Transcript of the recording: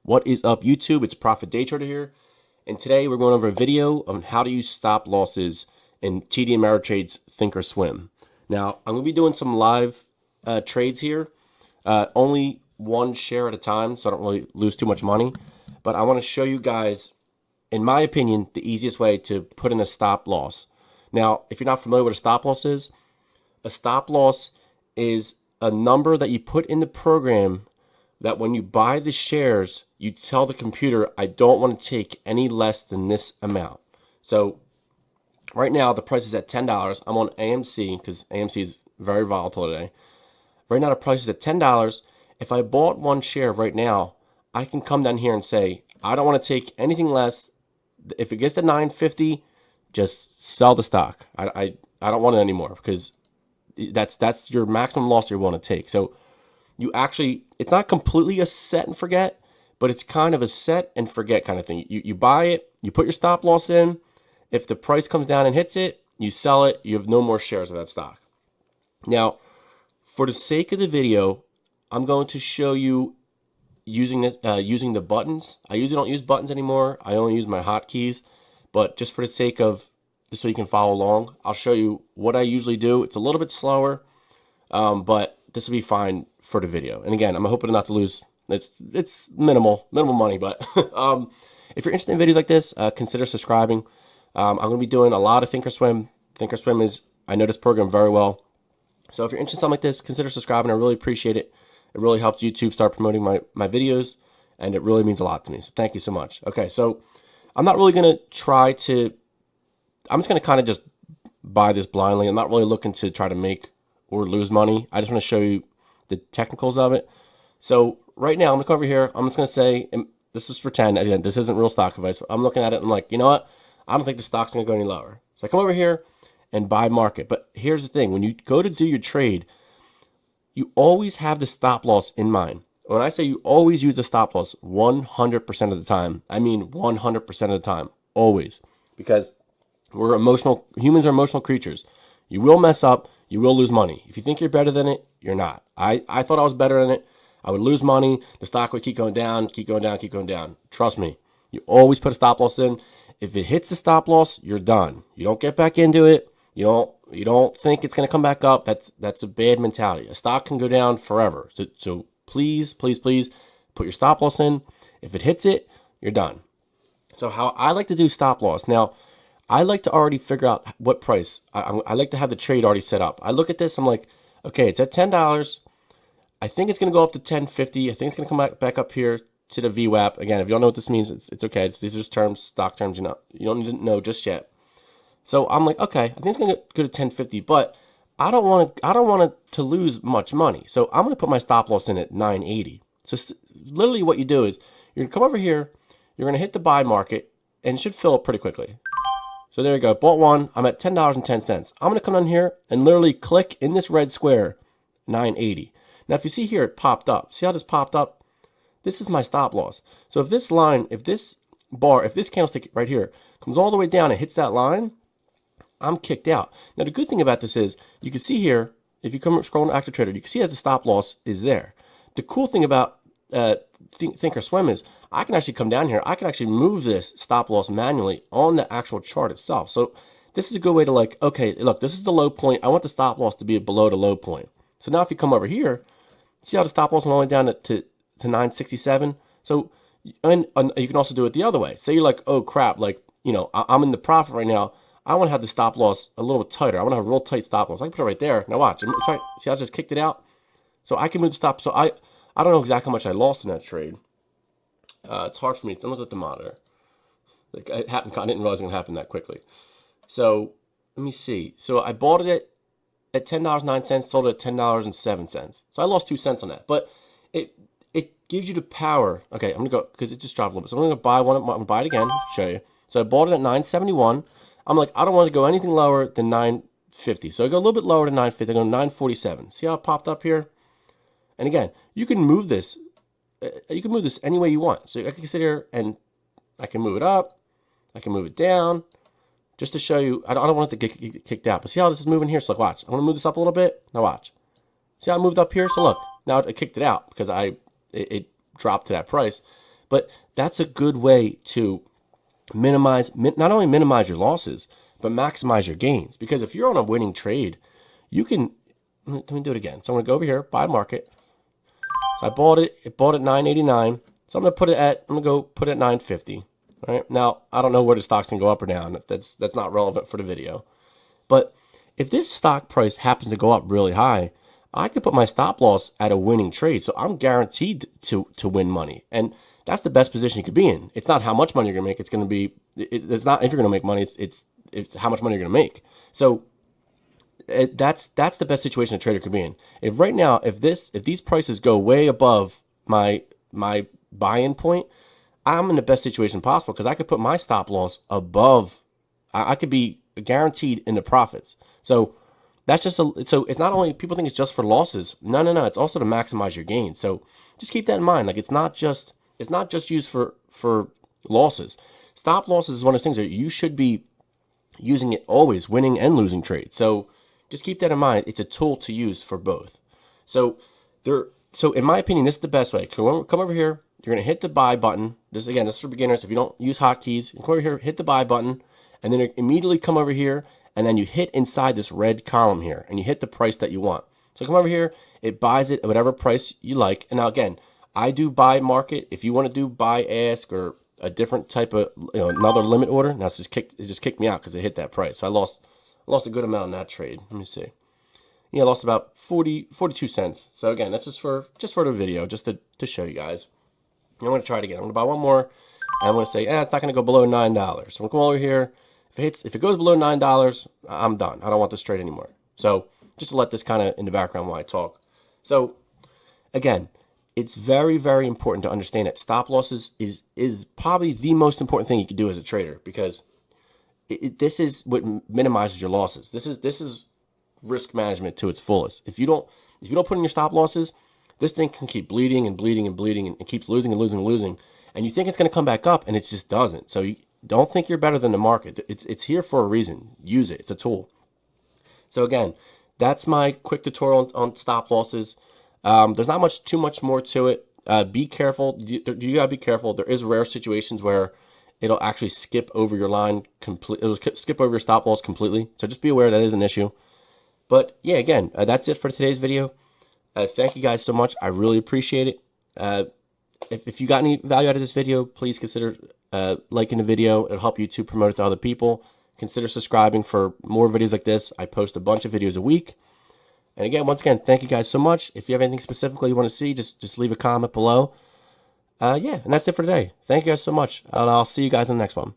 What is up, YouTube? It's Profit Day Trader here, and today we're going over a video on how to use stop losses in TD Ameritrade's Thinkorswim. Now, I'm going to be doing some live trades here, only one share at a time, so I don't really lose too much money. But I want to show you guys, in my opinion, the easiest way to put in a stop loss. Now, if you're not familiar with a stop loss is a number that you put in the program that when you buy the shares, you tell the computer, I don't want to take any less than this amount. So right now, the price is at $10. I'm on AMC because AMC is very volatile today. Right now, the price is at $10. If I bought one share right now, I can come down here and say, I don't want to take anything less. If it gets to 950, just sell the stock. I don't want it anymore because that's your maximum loss you want to take. So you actually, it's not completely a set and forget, but it's kind of a set and forget kind of thing. You buy it, you put your stop loss in. If the price comes down and hits it, you sell it. You have no more shares of that stock. Now, for the sake of the video, I'm going to show you using the buttons. I usually don't use buttons anymore. I only use my hotkeys. But just for the sake of, just so you can follow along, I'll show you what I usually do. It's a little bit slower, but this will be fine for the video. And again, I'm hoping not to lose. It's minimal money, but if you're interested in videos like this, consider subscribing. I'm going to be doing a lot of Thinkorswim. Thinkorswim is, I know this program very well. So if you're interested in something like this, consider subscribing. I really appreciate it. It really helps YouTube start promoting my videos, and it really means a lot to me. So thank you so much. Okay, so I'm not really going to try to, I'm just going to kind of just buy this blindly. I'm not really looking to try to make or lose money. I just want to show you the technicals of it. So right now, I'm going to come over here. I'm just going to say, and this is pretend. Again, this isn't real stock advice, but I'm looking at it and I'm like, you know what? I don't think the stock's going to go any lower. So I come over here and buy market. But here's the thing. When you go to do your trade, you always have the stop loss in mind. When I say you always use the stop loss 100% of the time, I mean 100% of the time, always. Because we're emotional, humans are emotional creatures. You will mess up, you will lose money. If you think you're better than it, you're not. I thought I was better than it. I would lose money, the stock would keep going down, keep going down, keep going down. Trust me, you always put a stop loss in. If it hits the stop loss, you're done. You don't get back into it. You don't think it's going to come back up. That's a bad mentality. A stock can go down forever. So please, please, please put your stop loss in. If it hits it, you're done. So how I like to do stop loss. Now, I like to already figure out what price. I like to have the trade already set up. I look at this. I'm like, okay, it's at $10. I think it's going to go up to $10.50. I think it's going to come back up here to the VWAP. Again, if you don't know what this means, it's okay. These are just terms, stock terms. You don't need to know just yet. So I'm like, okay, I think it's gonna go to $10.50, but I don't want it to lose much money. So I'm gonna put my stop loss in at $9.80. So literally, what you do is you're gonna come over here, you're gonna hit the buy market, and it should fill up pretty quickly. So there you go, bought one. I'm at $10.10. I'm gonna come down here and literally click in this red square, $9.80. Now, if you see here, it popped up. See how this popped up? This is my stop loss. So if this line, if this candlestick right here comes all the way down and hits that line, I'm kicked out. Now, the good thing about this is you can see here, if you come scroll to Active Trader, you can see that the stop loss is there. The cool thing about Thinkorswim is I can actually come down here. I can actually move this stop loss manually on the actual chart itself. So this is a good way to like, okay, look, this is the low point. I want the stop loss to be below the low point. So now if you come over here, see how the stop loss went all the way down to 967? So, and you can also do it the other way. Say you're like, oh crap, like, I'm in the profit right now. I want to have the stop loss a little bit tighter. I want to have a real tight stop loss. I can put it right there. Now watch. See, I just kicked it out. So I can move the stop. So I don't know exactly how much I lost in that trade. It's hard for me. Don't look at the monitor. Like it happened. I didn't realize it was going to happen that quickly. So let me see. So I bought it at $10.09, sold it at $10.07. So I lost 2 cents on that. But it gives you the power. Okay, I'm going to go because it just dropped a little bit. So I'm going to buy one. I'm going to buy it again. Show you. So I bought it at $9.71. I'm like, I don't want to go anything lower than $9.50. So I go a little bit lower than $9.50. I go $9.47. See how it popped up here? And again, you can move this. You can move this any way you want. So I can sit here and I can move it up. I can move it down. Just to show you, I don't want it to get kicked out. But see how this is moving here? So look, watch. I want to move this up a little bit. Now watch. See how it moved up here? So look, now it kicked it out because it dropped to that price. But that's a good way to not only minimize your losses, but maximize your gains. Because if you're on a winning trade, you can, let me do it again. So I'm going to go over here, buy market. So I bought it bought at 989. So I'm going to go put it at 950. All right. Now, I don't know where the stock's going to go up or down. That's not relevant for the video. But if this stock price happens to go up really high, I could put my stop loss at a winning trade. So I'm guaranteed to win money. And that's the best position you could be in. It's not how much money you're going to make. It's going to be, it's not if you're going to make money, it's how much money you're going to make. So that's the best situation a trader could be in. If right now, if these prices go way above my buy-in point, I'm in the best situation possible because I could put my stop loss above. I could be guaranteed in the profits. So that's just so it's not only people think it's just for losses. No. It's also to maximize your gains. So just keep that in mind. Like it's not just used for losses. Stop losses is one of those things that you should be using it always, winning and losing trades. So just keep that in mind. It's a tool to use for both. So in my opinion, this is the best way. Come over here. You're going to hit the buy button. This is for beginners. If you don't use hotkeys, you come over here, hit the buy button, and then immediately come over here, and then you hit inside this red column here, and you hit the price that you want. So come over here. It buys it at whatever price you like. And now again, I do buy market. If you want to do buy ask or a different type of another limit order, now it just kicked me out because it hit that price. So I lost a good amount in that trade. Let me see. Yeah, I lost about 42 cents. So again, that's just for the video, just to show you guys. I'm going to try it again. I'm going to buy one more. And I'm going to say, it's not going to go below $9. So I'm going to come over here. If it goes below $9, I'm done. I don't want this trade anymore. So just to let this kind of in the background while I talk. So again, it's very, very important to understand that stop losses is probably the most important thing you can do as a trader, because this is what minimizes your losses. This is risk management to its fullest. If you don't put in your stop losses, this thing can keep bleeding and bleeding and bleeding and keeps losing and losing and losing. And you think it's going to come back up, and it just doesn't. So you don't think you're better than the market. It's here for a reason. Use it. It's a tool. So again, that's my quick tutorial on stop losses. There's not too much more to it. Be careful. You gotta be careful. There is rare situations where it'll actually skip over your line completely. It'll skip over your stop loss completely. So just be aware that is an issue. But yeah, again, that's it for today's video. Thank you guys so much. I really appreciate it. If you got any value out of this video, please consider liking the video. It'll help YouTube promote it to other people. Consider subscribing for more videos like this. I post a bunch of videos a week. And again, once again, thank you guys so much. If you have anything specifically you want to see, just leave a comment below. Yeah, and that's it for today. Thank you guys so much. I'll see you guys in the next one.